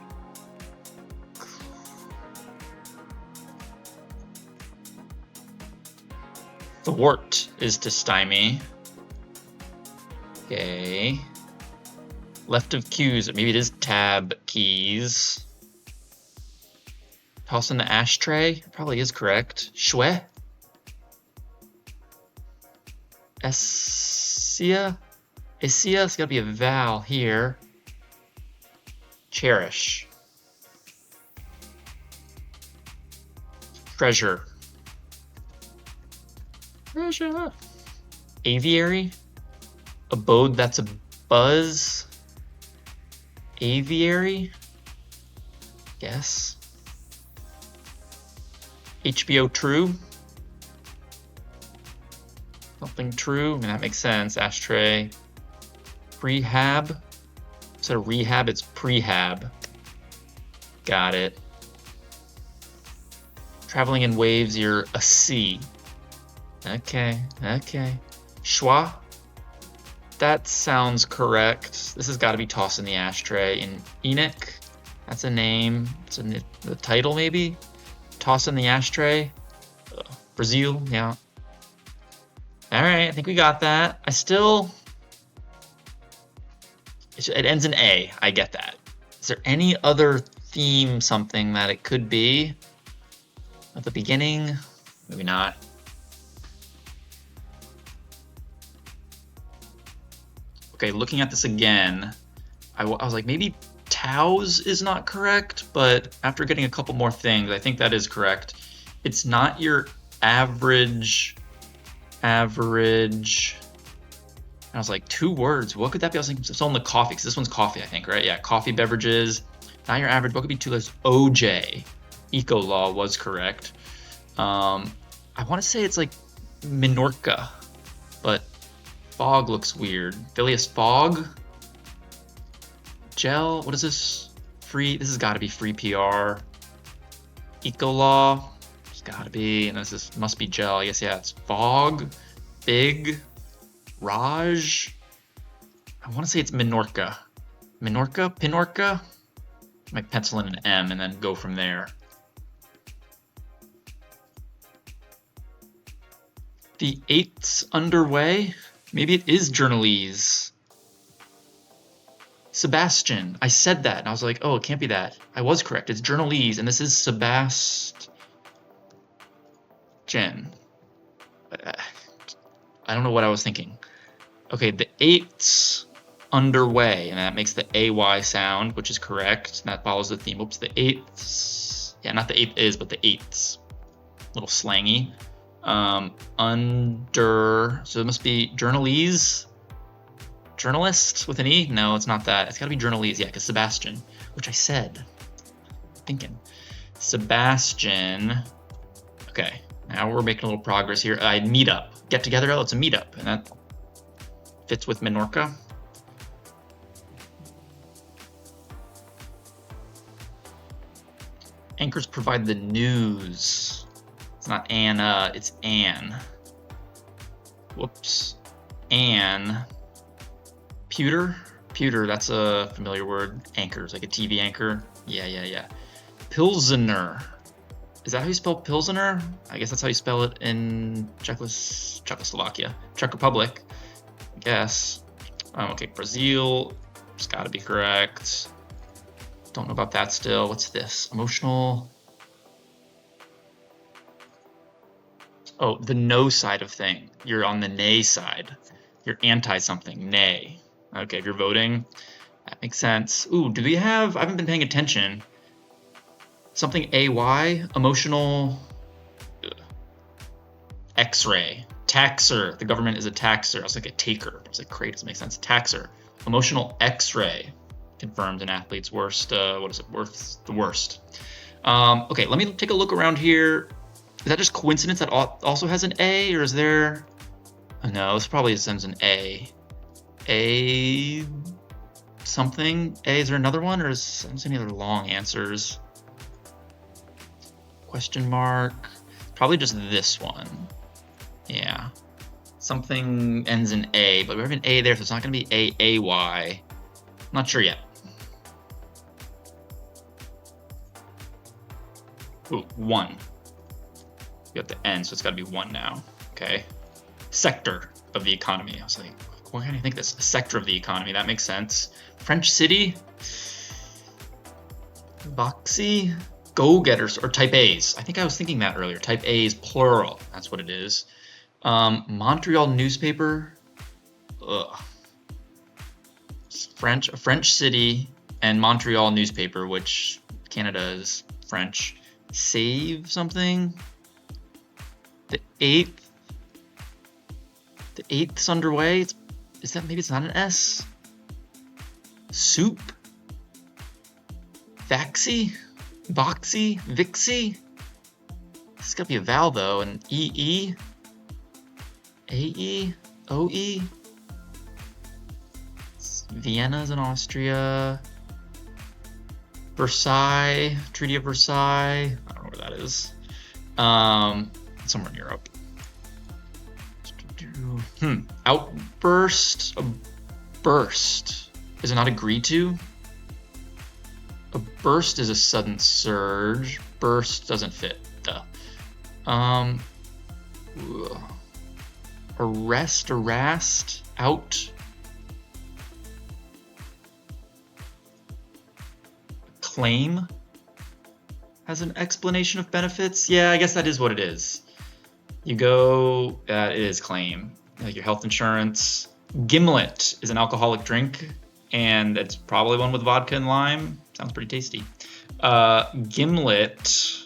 Thwart is to stymie. Okay. Left of cues, maybe it is tab keys. Toss in the ashtray, probably is correct. Shwe? Essia? Issia, it's gotta be a vowel here. Cherish. Treasure. Treasure. Aviary? Abode, that's a buzz. Aviary? Yes. HBO true. Something true. I mean, that makes sense. Ashtray. Prehab. Instead of rehab, it's prehab. Got it. Traveling in waves, you're a sea. Okay, okay. Schwa? That sounds correct. This has got to be tossed in the ashtray. In Enoch, that's a name. It's the title, maybe? Toss in the ashtray. Brazil, yeah. All right, I think we got that. It ends in A. I get that. Is there any other theme, something that it could be? At the beginning? Maybe not. Okay, looking at this again, I was like, maybe Taos is not correct, but after getting a couple more things, I think that is correct. It's not your average. I was like, 2 words. What could that be? I was thinking it's on the coffee, because this one's coffee, I think, right? Yeah, coffee beverages. Not your average. What could be 2 letters? OJ. Eco law was correct. I want to say it's like Minorca, but fog looks weird. Phileas Fogg. Gel. What is this? Free. This has got to be free PR. Eco law. It's got to be. And this must be gel. I guess, yeah, it's fog. Big. Raj. I want to say it's Minorca. Minorca? Pinorca? I might pencil in an M and then go from there. The 8th's underway. Maybe it is journalese. Sebastian. I said that, and I was like, oh, it can't be that. I was correct. It's journalese, and this is Sebastian. I don't know what I was thinking. Okay, the 8th's underway, and that makes the AY sound, which is correct. And that follows the theme. Oops, the 8th's. Yeah, not the 8th is, but the 8th's. A little slangy. Under. So it must be journalese. Journalist with an E? No, it's not that. It's got to be journalese. Yeah, because Sebastian, which I said. Thinking. Sebastian. Okay, now we're making a little progress here. Meetup. Get together. Oh, it's a meetup. And that fits with Minorca. Anchors provide the news. It's not Anna, it's Anne. Whoops. Anne. Pewter? Pewter, that's a familiar word. Anchors, like a TV anchor. Yeah. Pilsener. Is that how you spell Pilsener? I guess that's how you spell it in Czechoslovakia. Czech Republic. I guess. Okay, Brazil. It's gotta be correct. Don't know about that still. What's this? Emotional. Oh, the no side of thing. You're on the nay side. You're anti something. Nay. Okay, if you're voting, that makes sense. Ooh, do we have? I haven't been paying attention. Something AY. Emotional. X-ray. Taxer. The government is a taxer. I was like a taker. I was like, great, doesn't make sense. Taxer. Emotional X-ray. Confirmed an athlete's worst. What is it? Worth the worst. Okay, let me take a look around here. Is that just coincidence that also has an A, or is there? Oh, no, this probably sends an A. A something. A. Is there another one, or is I don't see any other long answers? Question mark. Probably just this one. Yeah. Something ends in A, but we have an A there, so it's not going to be AAY. Not sure yet. Ooh, 1. You have the N, so it's got to be 1 now. Okay. Sector of the economy. I was like, why can't I think this? A sector of the economy. That makes sense. French city. Boxy. Go-getters or type A's. I think I was thinking that earlier. Type A's plural. That's what it is. Montreal newspaper. Ugh. A French city and Montreal newspaper, which Canada is French. Save something. The 8th. The 8th's underway. Is that maybe it's not an S? Soup. Vaxi. Boxy. Vixie. gotta be a vowel though. And E-E? A-E? O-E? Vienna's in Austria. Versailles, Treaty of Versailles. I don't know where that is. Somewhere in Europe. Outburst. A burst. Is it not agree to? A burst is a sudden surge. Burst doesn't fit. Duh. Arrest, arrest, out. Claim has an explanation of benefits. Yeah, I guess that is what it is. You go, it is claim, like your health insurance. Gimlet is an alcoholic drink, and it's probably one with vodka and lime. Sounds pretty tasty. Gimlet.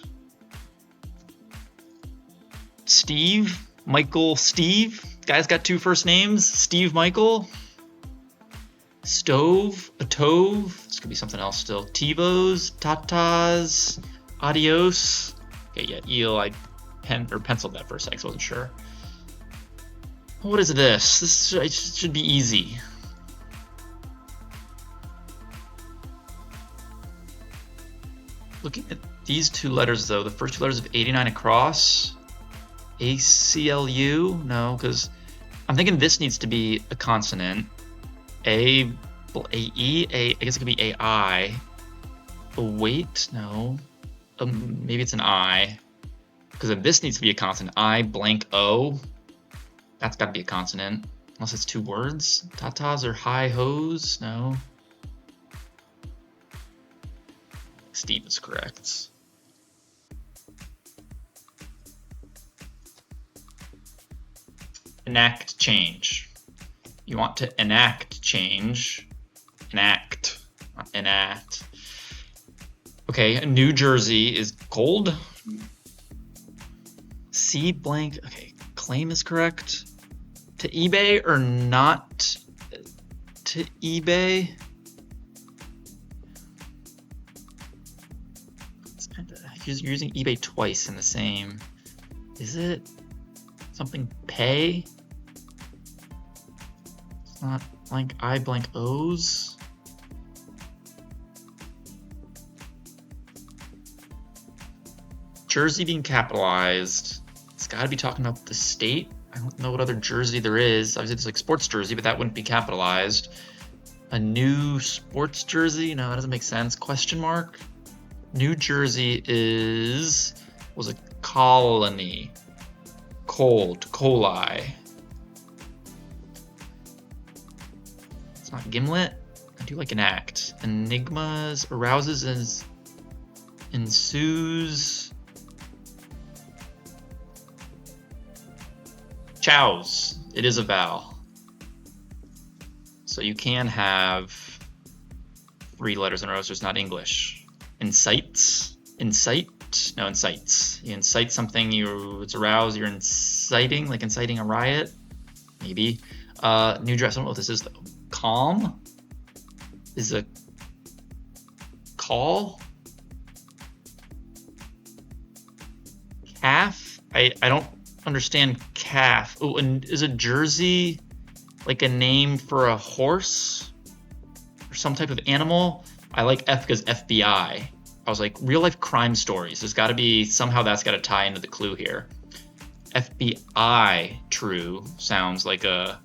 Steve, Michael, Steve. Guy's got 2 first names. Steve, Michael. Stove, a tove. This could be something else still. Tivos, tatas, adios. Okay, yeah, eel. I penciled that for a sec, so I wasn't sure. What is this? This should be easy. Looking at these 2 letters, though, the first 2 letters of 89 across. ACLU? No, because I'm thinking this needs to be a consonant. I guess it could be AI. Await? No. Maybe it's an I. Because if this needs to be a consonant, I blank O. That's got to be a consonant. Unless it's 2 words. Tatas or hi hos? No. Steve is correct. Enact change. You want to enact change. Enact, not enact. Okay, New Jersey is cold. C blank. Okay, claim is correct. To eBay or not to eBay? It's kind of, you're using eBay twice in the same. Is it something pay? It's not blank I blank O's. Jersey being capitalized. It's got to be talking about the state. I don't know what other jersey there is. Obviously, there's like sports jersey, but that wouldn't be capitalized. A new sports jersey? No, that doesn't make sense. Question mark? New Jersey was a colony. Cold, coli. It's not gimlet. I do like an act. Enigmas, arouses, ensues. Chows. It is a vowel. So you can have 3 letters in a row, so it's not English. Incites. Incite. No, incites. You incite something, it's aroused, you're inciting, like inciting a riot. Maybe. New dress. I don't know what this is though. Calm is a call. Calf. I don't understand calf. Oh, and is a jersey like a name for a horse or some type of animal? I like F because FBI. I was like, real life crime stories. There's got to be, somehow that's got to tie into the clue here. FBI True sounds like a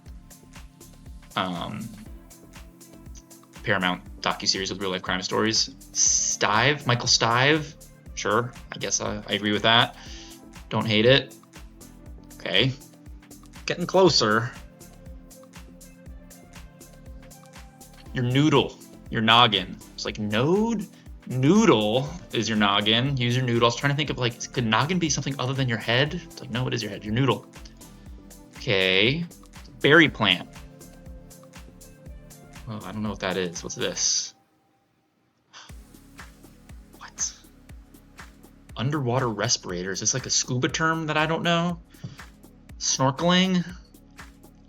Paramount docuseries with real life crime stories. Stive, Michael Stive. Sure, I guess I agree with that. Don't hate it. Okay, getting closer. Your noodle, your noggin. It's like node. Noodle is your noggin. Use your noodle. I was trying to think of like, could noggin be something other than your head? It's like, no, it is your head, your noodle. Okay. Berry plant. Oh, I don't know what that is. What's this? What? Underwater respirator. Is this like a scuba term that I don't know? Snorkeling?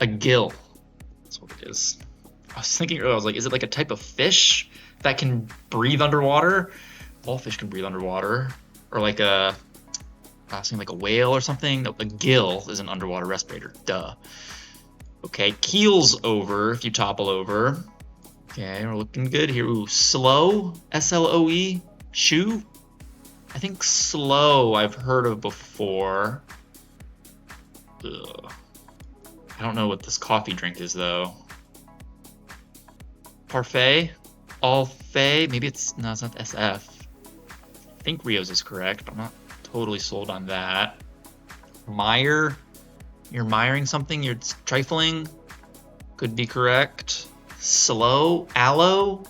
A gill. That's what it is. I was thinking earlier, I was like, is it like a type of fish that can breathe underwater? All fish can breathe underwater. Or like a Something like a whale or something. No, a gill is an underwater respirator. Duh. Okay, keel's over if you topple over. Okay, we're looking good here. Ooh, slow, S-L-O-E, shoe. I think slow I've heard of before. Ugh. I don't know what this coffee drink is though. Parfait, Alfay, maybe it's, no, it's not SF. I think Rio's is correct, but I'm not totally sold on that. Mire, you're miring something, you're trifling, could be correct. Slow, aloe.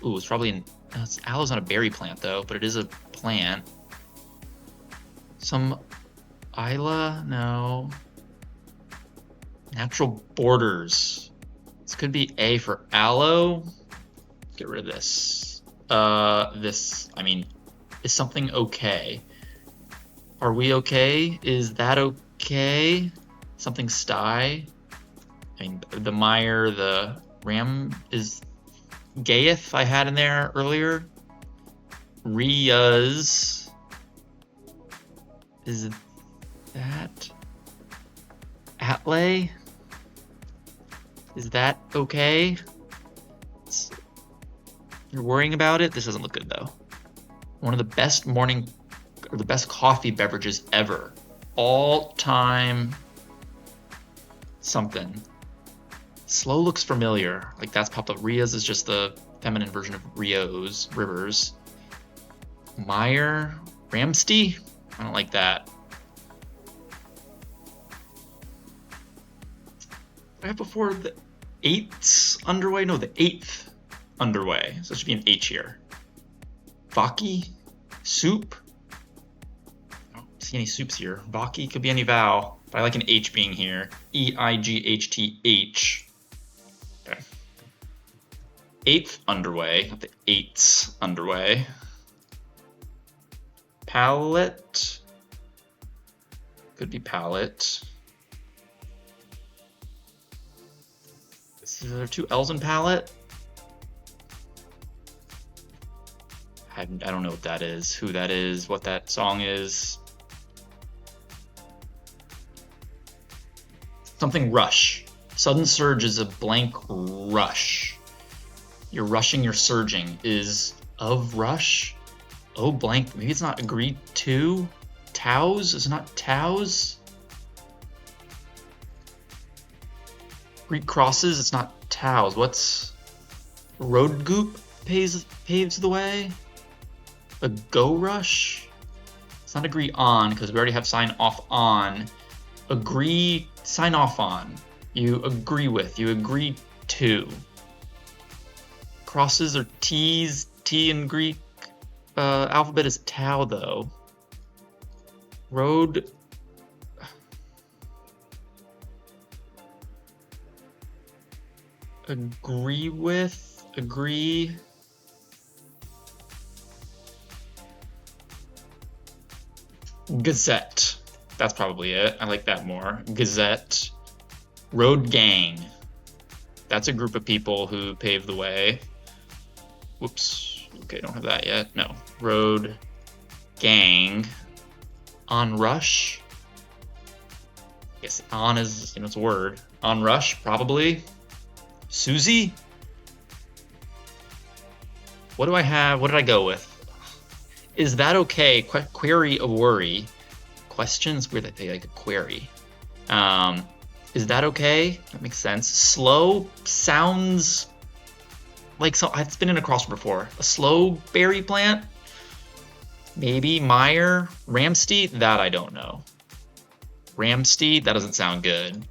Ooh, it's probably aloe's not a berry plant though, but it is a plant. Some Isla, no. Natural borders. This could be A for aloe. Get rid of this. I mean, is something okay? Are we okay? Is that okay? Something sty? I mean, the mire, the ram is Gayeth I had in there earlier. Ria's. Is that Atlay? Is that okay? You're worrying about it? This doesn't look good though. One of the best morning or the best coffee beverages ever. All time something. Slow looks familiar. Like that's popped up. Ria's is just the feminine version of Rio's, Rivers. Meyer, Ramsty? I don't like that. I have before the 8th underway? No, the 8th underway. So it should be an H here. Vaki? Soup? I don't see any soups here. Vaki could be any vowel, but I like an H being here. E-I-G-H-T-H. Okay. 8th underway, not the 8th underway. Palette. Could be palette. Is there 2 L's in palette? I don't know what that is, who that is, what that song is. Something rush. Sudden surge is a blank rush. You're rushing, you're surging. Is of rush? Oh, blank. Maybe it's not agreed to. Taos? Is it not Taos? Greek crosses? It's not Taos. What's road goop paves the way? A go rush? It's not agree on because we already have sign off on. Agree, sign off on. You agree with, you agree to. Crosses are T's, T in Greek. Alphabet is tau though. Road. Agree with, agree. Gazette. That's probably it. I like that more. Gazette. Road gang. That's a group of people who paved the way. Whoops. Okay, don't have that yet. No. Road gang. On rush. I guess on is, it's a word. On rush, probably. Susie? What do I have? What did I go with? Is that okay? Query a worry. Questions? Weird that they like a query. Is that okay? That makes sense. Slow sounds like so. It's been in a crossword before. A slow berry plant? Maybe. Meyer? Ramsty? That I don't know. Ramsty? That doesn't sound good.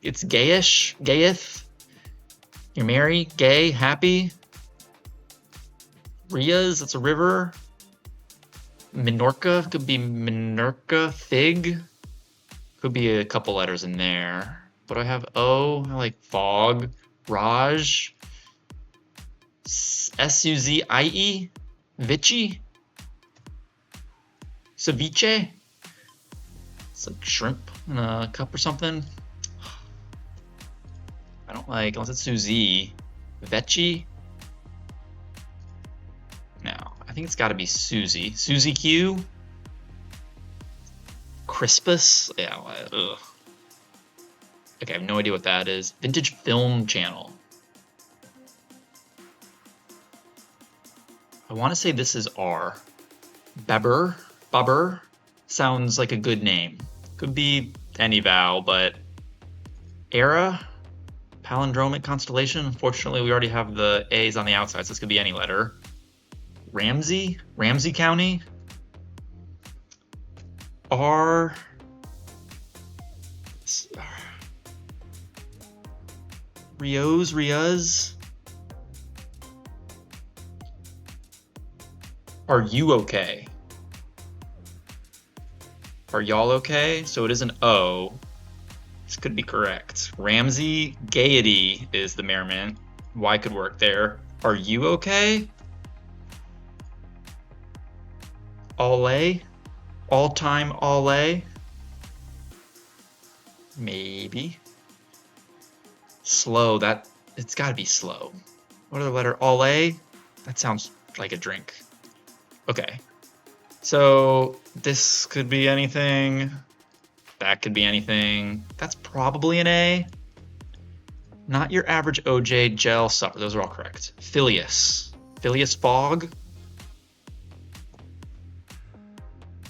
It's gayish? Gayeth? You're merry? Gay? Happy? Ria's? That's a river. Minorca? Could be Minorca. Fig? Could be a couple letters in there. But I have O. I like fog. Raj. S-U-Z-I-E. Vichy. Ceviche. It's like shrimp in a cup or something. I don't like, unless it's Suzy. Vecchi. No, I think it's got to be Suzy. Suzy Q. Crispus? Yeah, ugh. Okay, I have no idea what that is. Vintage Film Channel. I want to say this is R. Bubber sounds like a good name. Could be any vowel, but Era, palindromic constellation. Unfortunately, we already have the A's on the outside, so this could be any letter. Ramsey County. R. Riaz. Are you okay? Are y'all okay? So it is an O. This could be correct. Ramsey Gaiety is the merriment. Y could work there. Are you okay? All-A? All-time All-A? Maybe. Slow, it's gotta be slow. What other letter? All-A? That sounds like a drink. Okay. So this could be anything. That could be anything. That's probably an A. Not your average OJ gel supper. Those are all correct. Phileas Fogg.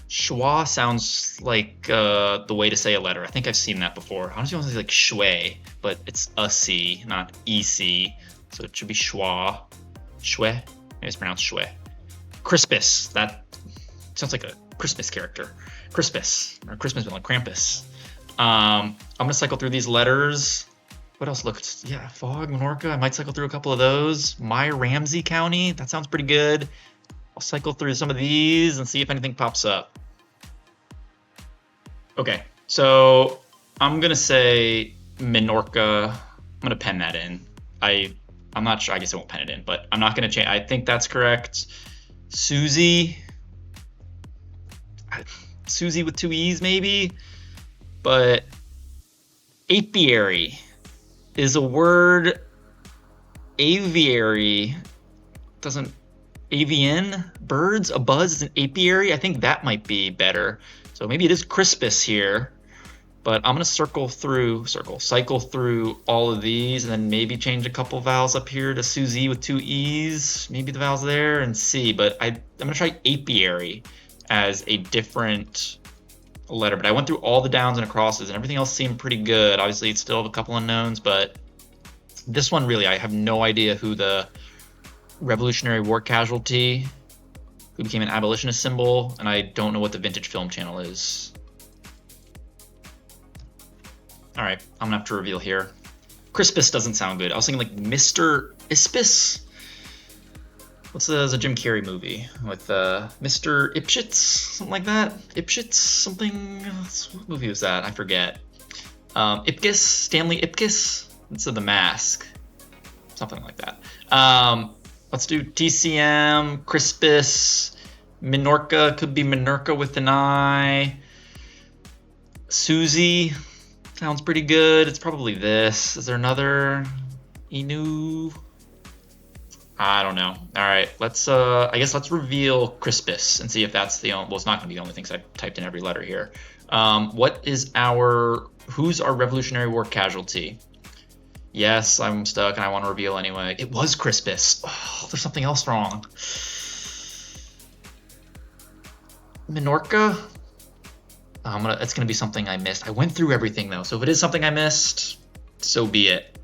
Schwa sounds like the way to say a letter. I think I've seen that before. I honestly want to say like Shway, but it's a C, not EC. So it should be Schwa. Shwe? Maybe it's pronounced Shwe. Crispus. That sounds like a Christmas character. Crispus, or Christmas villain, Krampus. I'm gonna cycle through these letters. What else looked? Yeah, Fog, Minorca. I might cycle through a couple of those. My Ramsey County. That sounds pretty good. I'll cycle through some of these and see if anything pops up. Okay, so I'm gonna say Minorca. I'm gonna pen that in. I'm not sure. I guess I won't pen it in, but I'm not gonna change. I think that's correct. Susie with two E's maybe, but apiary is a word. Aviary doesn't. Avian birds, a buzz is an apiary. I think that might be better. So maybe it is Crispus here, but I'm gonna cycle through all of these and then maybe change a couple vowels up here to Susie with two E's, maybe the vowels there and C, but I'm gonna try apiary as a different letter, but I went through all the downs and crosses and everything else seemed pretty good. Obviously it's still have a couple unknowns, but this one really, I have no idea who the Revolutionary War casualty who became an abolitionist symbol, and I don't know what the Vintage Film Channel is. All right, I'm gonna have to reveal here. Crispus doesn't sound good. I was thinking like Mr. Ispis. What's the Jim Carrey movie with Mr. Ipshits, something like that? Ipshits, something. What movie was that? I forget. Ipkiss, Stanley Ipkiss. It's The Mask, something like that. Let's do TCM, Crispus, Minorca, could be Minorca with an I. Susie, sounds pretty good. It's probably this. Is there another? Inu? I don't know. All right, let's, I guess let's reveal Crispus and see if that's the only, well, it's not gonna be the only thing because I typed in every letter here. Who's our Revolutionary War casualty? Yes, I'm stuck and I want to reveal anyway. It was Crispus. Oh, there's something else wrong. Minorca? It's gonna be something I missed. I went through everything though, so if it is something I missed, so be it.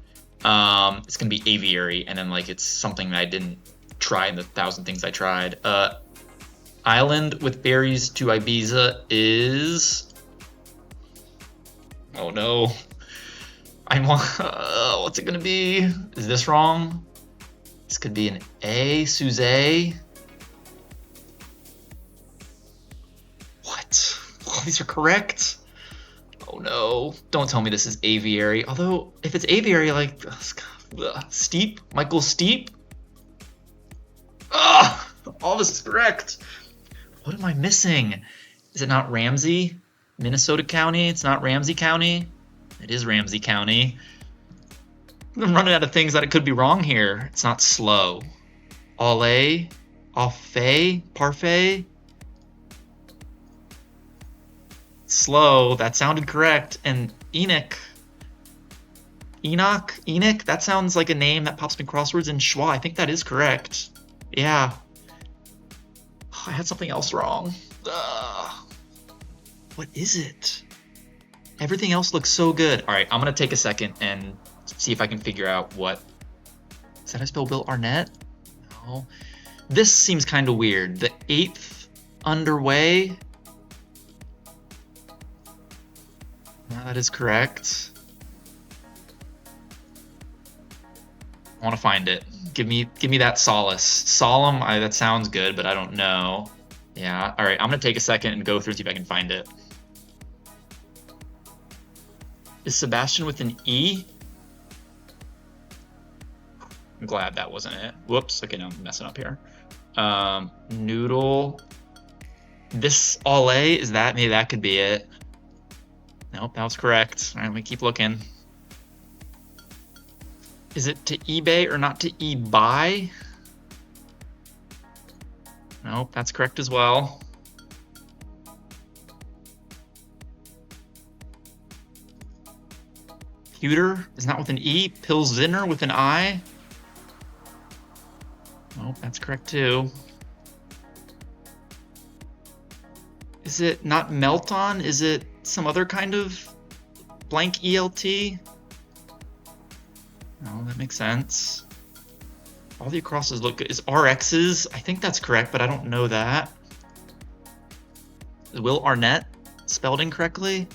It's gonna be aviary, and then like it's something that I didn't try in the 1,000 things I tried. Island with berries to Ibiza is. Oh no. What's it gonna be? Is this wrong? This could be an A, Suze. What? Oh, these are correct? Oh no, don't tell me this is aviary. Although, if it's aviary, like, Steep, Michael Steep? All this is correct. What am I missing? Is it not Ramsey? Minnesota County? It's not Ramsey County? It is Ramsey County. I'm running out of things that it could be wrong here. It's not slow. All-A? Off-Fay? Parfait? slow. That sounded correct. And Enoch, that sounds like a name that pops in crosswords in schwa. I think that is correct. Yeah. Oh, I had something else wrong. What is it? Everything else looks so good. All right, I'm gonna take a second and see if I can figure out what. Is that how I spell Will Arnett? No. This seems kind of weird. The 8th underway. No, that is correct. I want to find it. Give me that solace. Solemn, that sounds good, but I don't know. Yeah, all right, I'm gonna take a second and go through and see if I can find it. Is Sebastian with an E? I'm glad that wasn't it. Whoops, okay, now I'm messing up here. Noodle. This all A, is that, maybe that could be it. Nope, that was correct. All right, let me keep looking. Is it to eBay or not to eBuy? Nope, that's correct as well. Pewter is not with an E. Pilsner with an I. Nope, that's correct too. Is it not Melton? Is it some other kind of blank ELT? No, that makes sense. All the acrosses look good. Is RX's? I think that's correct, but I don't know that. Is Will Arnett spelled incorrectly?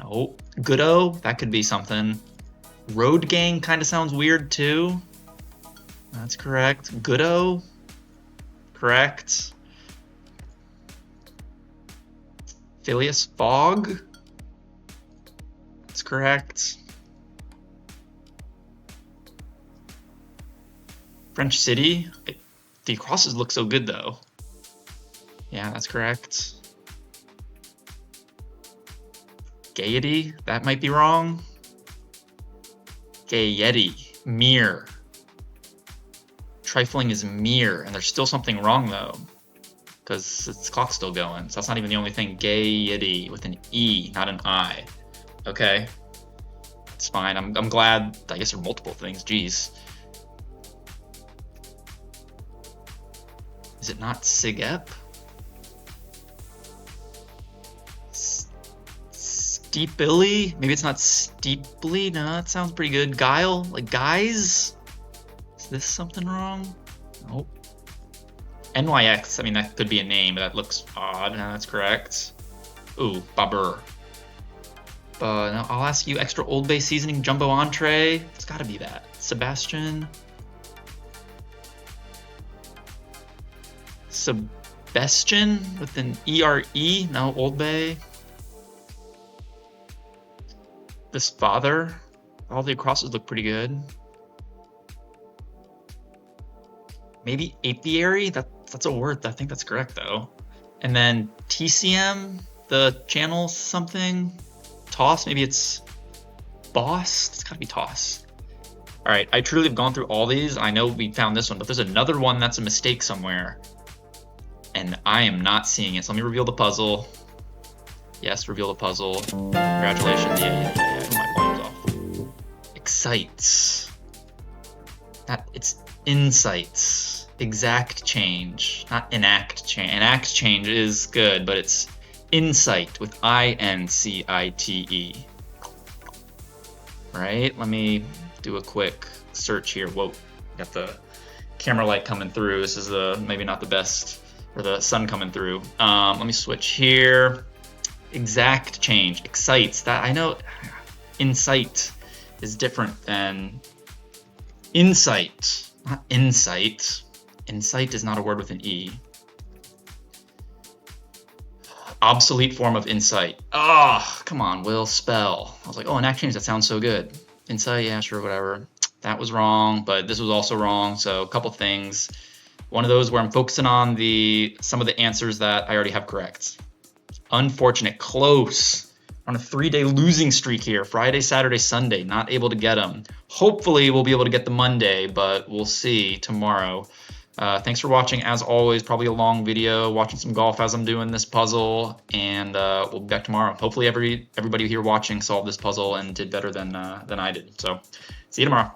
No. Goodo? That could be something. Road Gang kind of sounds weird too. That's correct. Goodo? Correct. Phileas Fogg? That's correct. French City? The acrosses look so good though. Yeah, that's correct. Gaiety? That might be wrong. Gaiety. Mere. Trifling is mere, and there's still something wrong though, because the clock's still going. So that's not even the only thing. Gaiety with an E, not an I. Okay, it's fine. I'm glad. I guess there are multiple things. Jeez. Is it not Sigep? Steeply? Maybe it's not Steeply. No, that sounds pretty good. Guile? Like guys? Is this something wrong? Nope. NYX, I mean, that could be a name, but that looks odd. No, that's correct. Ooh, Babur. No, I'll ask you, extra Old Bay seasoning jumbo entree. It's gotta be that. Sebastian. Sebastian with an E-R-E? No, Old Bay. This father. All the acrosses look pretty good. Maybe apiary? That's a word. I think that's correct though. And then TCM, the channel something. Toss, maybe it's boss. It's gotta be toss. All right, I truly have gone through all these. I know we found this one, but there's another one that's a mistake somewhere. And I am not seeing it. So let me reveal the puzzle. Yes, reveal the puzzle. Congratulations. Yeah. My volume's off. Excites. It's insights. Exact change, not enact change. Enact change is good, but it's insight with I-N-C-I-T-E. Right? Let me do a quick search here. Whoa, got the camera light coming through. This is maybe not the best, or the sun coming through. Let me switch here. Exact change, excites. That I know. Insight is different than insight, not insight. Insight is not a word with an E. Obsolete form of insight. Oh, come on, Will, spell. I was like, oh, enact change, that sounds so good. Insight, yeah, sure, whatever. That was wrong, but this was also wrong. So a couple things. One of those where I'm focusing on some of the answers that I already have correct. Unfortunate, close. On a 3-day losing streak here. Friday, Saturday, Sunday, not able to get them. Hopefully we'll be able to get the Monday, but we'll see tomorrow. Thanks for watching. As always, probably a long video, watching some golf as I'm doing this puzzle, and we'll be back tomorrow. Hopefully everybody here watching solved this puzzle and did better than I did. So see you tomorrow.